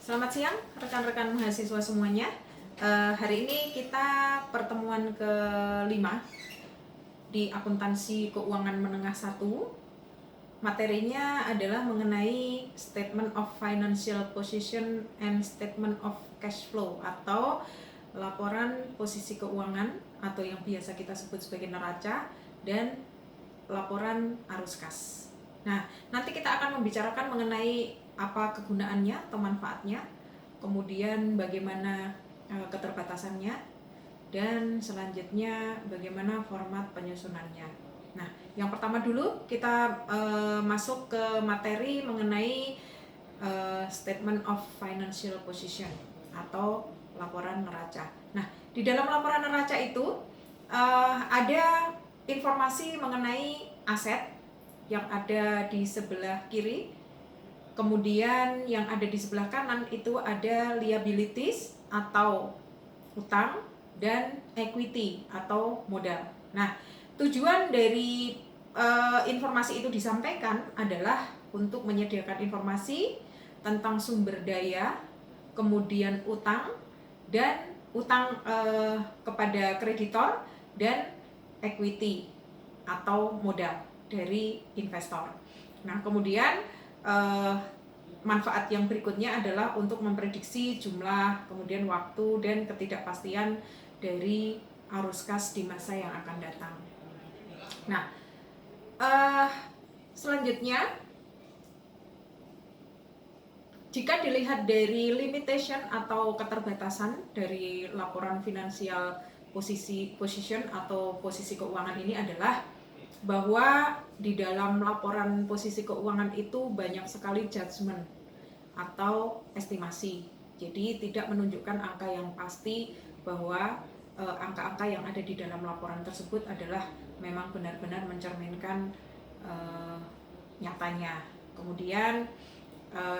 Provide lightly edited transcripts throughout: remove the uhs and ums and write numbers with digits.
Selamat siang rekan-rekan mahasiswa semuanya. Hari ini kita pertemuan kelima di akuntansi keuangan menengah 1. Materinya adalah mengenai Statement of Financial Position and Statement of Cash Flow atau laporan posisi keuangan atau yang biasa kita sebut sebagai neraca dan laporan arus kas. Nah, nanti kita akan membicarakan mengenai apa kegunaannya atau manfaatnya, kemudian bagaimana keterbatasannya, dan selanjutnya bagaimana format penyusunannya. Nah, yang pertama dulu kita masuk ke materi mengenai Statement of Financial Position atau laporan neraca. Nah, di dalam laporan neraca itu ada informasi mengenai aset yang ada di sebelah kiri, kemudian yang ada di sebelah kanan itu ada liabilities atau utang dan equity atau modal. Nah, tujuan dari informasi itu disampaikan adalah untuk menyediakan informasi tentang sumber daya, kemudian utang dan utang kepada kreditor dan equity atau modal dari investor. Nah, kemudian manfaat yang berikutnya adalah untuk memprediksi jumlah, kemudian waktu dan ketidakpastian dari arus kas di masa yang akan datang. Nah, selanjutnya jika dilihat dari limitation atau keterbatasan dari laporan finansial position atau posisi keuangan ini adalah bahwa di dalam laporan posisi keuangan itu banyak sekali judgement atau estimasi. Jadi tidak menunjukkan angka yang pasti bahwa angka-angka yang ada di dalam laporan tersebut adalah memang benar-benar mencerminkan nyatanya. Kemudian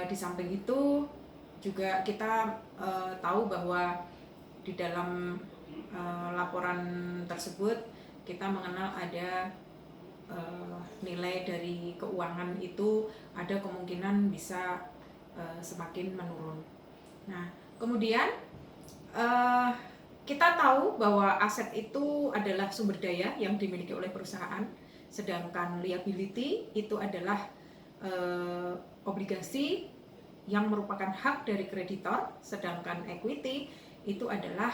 di samping itu juga kita tahu bahwa di dalam laporan tersebut kita mengenal ada nilai dari keuangan itu ada kemungkinan bisa semakin menurun. Nah, kemudian kita tahu bahwa aset itu adalah sumber daya yang dimiliki oleh perusahaan, sedangkan liability itu adalah obligasi yang merupakan hak dari kreditor, sedangkan equity itu adalah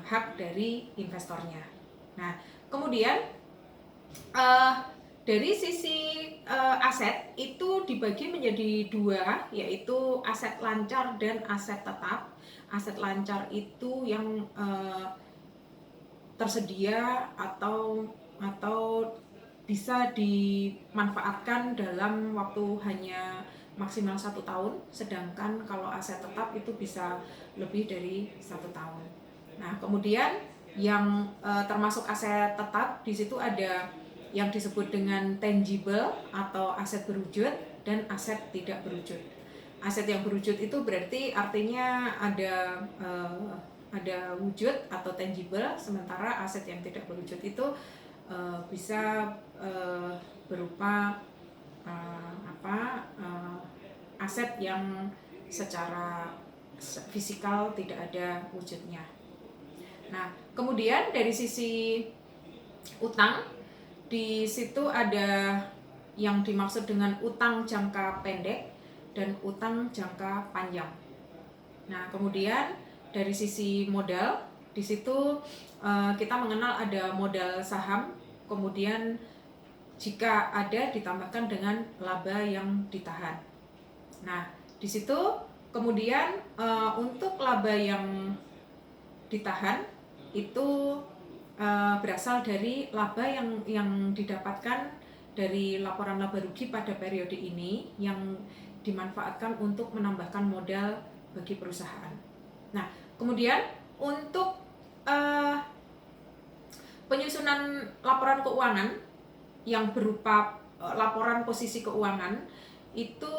hak dari investornya. Nah, kemudian dari sisi aset itu dibagi menjadi dua, yaitu aset lancar dan aset tetap. Aset lancar itu yang tersedia atau bisa dimanfaatkan dalam waktu hanya maksimal 1 tahun, sedangkan kalau aset tetap itu bisa lebih dari 1 tahun. Nah, kemudian yang termasuk aset tetap di situ ada yang disebut dengan tangible atau aset berwujud dan aset tidak berwujud. Aset yang berwujud itu berarti artinya ada wujud atau tangible, sementara aset yang tidak berwujud itu bisa berupa aset yang secara fisikal tidak ada wujudnya. Nah, kemudian dari sisi utang, di situ ada yang dimaksud dengan utang jangka pendek dan utang jangka panjang. Nah, kemudian dari sisi modal, di situ kita mengenal ada modal saham, kemudian jika ada ditambahkan dengan laba yang ditahan. Nah, di situ kemudian untuk laba yang ditahan itu berasal dari laba yang didapatkan dari laporan laba rugi pada periode ini yang dimanfaatkan untuk menambahkan modal bagi perusahaan. Nah, kemudian untuk penyusunan laporan keuangan yang berupa laporan posisi keuangan itu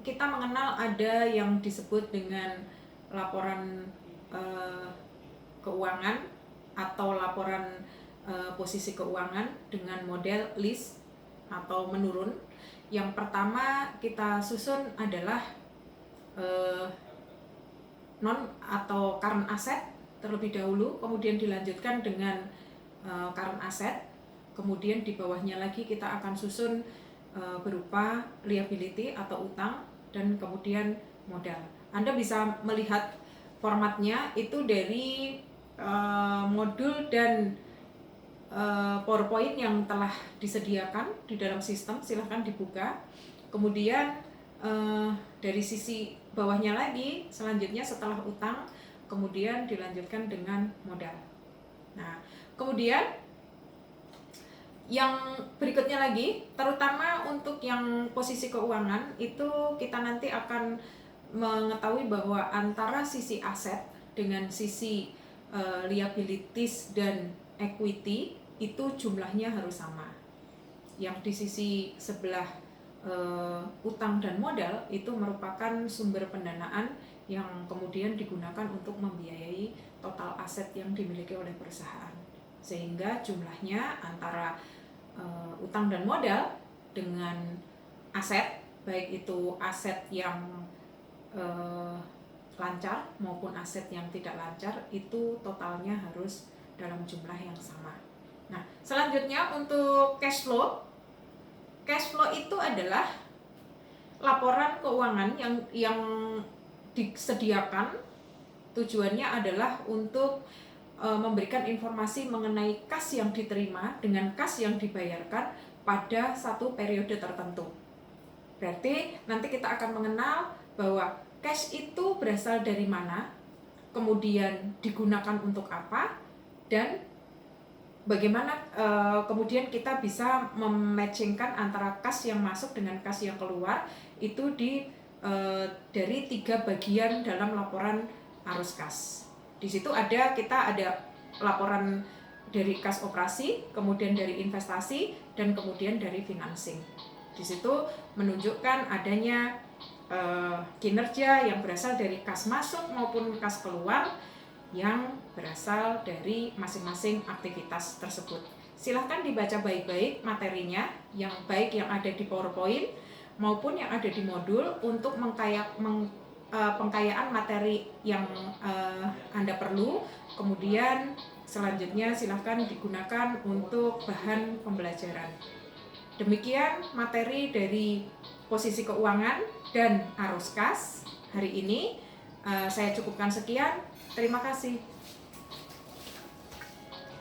kita mengenal ada yang disebut dengan laporan keuangan atau laporan posisi keuangan dengan model list atau menurun. Yang pertama kita susun adalah non atau current asset terlebih dahulu, kemudian dilanjutkan dengan current asset, kemudian di bawahnya lagi kita akan susun berupa liability atau utang, dan kemudian modal. Anda bisa melihat formatnya itu dari modul dan PowerPoint yang telah disediakan di dalam sistem, silahkan dibuka. Kemudian dari sisi bawahnya lagi, selanjutnya setelah utang, kemudian dilanjutkan dengan modal. Nah, kemudian yang berikutnya lagi, terutama untuk yang posisi keuangan, itu kita nanti akan mengetahui bahwa antara sisi aset dengan sisi liabilities dan equity itu jumlahnya harus sama. Yang di sisi sebelah utang dan modal itu merupakan sumber pendanaan yang kemudian digunakan untuk membiayai total aset yang dimiliki oleh perusahaan, sehingga jumlahnya antara utang dan modal dengan aset, baik itu aset yang lancar maupun aset yang tidak lancar, itu totalnya harus dalam jumlah yang sama. Nah, selanjutnya untuk cash flow. Cash flow itu adalah laporan keuangan yang disediakan, tujuannya adalah untuk memberikan informasi mengenai kas yang diterima dengan kas yang dibayarkan pada satu periode tertentu. Berarti nanti kita akan mengenal bahwa cash itu berasal dari mana, kemudian digunakan untuk apa, dan bagaimana kemudian kita bisa mematchingkan antara kas yang masuk dengan kas yang keluar itu dari 3 bagian dalam laporan arus kas. Di situ kita ada laporan dari kas operasi, kemudian dari investasi, dan kemudian dari financing. Di situ menunjukkan adanya kinerja yang berasal dari kas masuk maupun kas keluar yang berasal dari masing-masing aktivitas tersebut. Silahkan dibaca baik-baik materinya, yang baik yang ada di PowerPoint maupun yang ada di modul untuk pengkayaan materi yang Anda perlu. Kemudian selanjutnya silahkan digunakan untuk bahan pembelajaran. Demikian materi dari posisi keuangan dan arus kas hari ini. Saya cukupkan sekian. Terima kasih.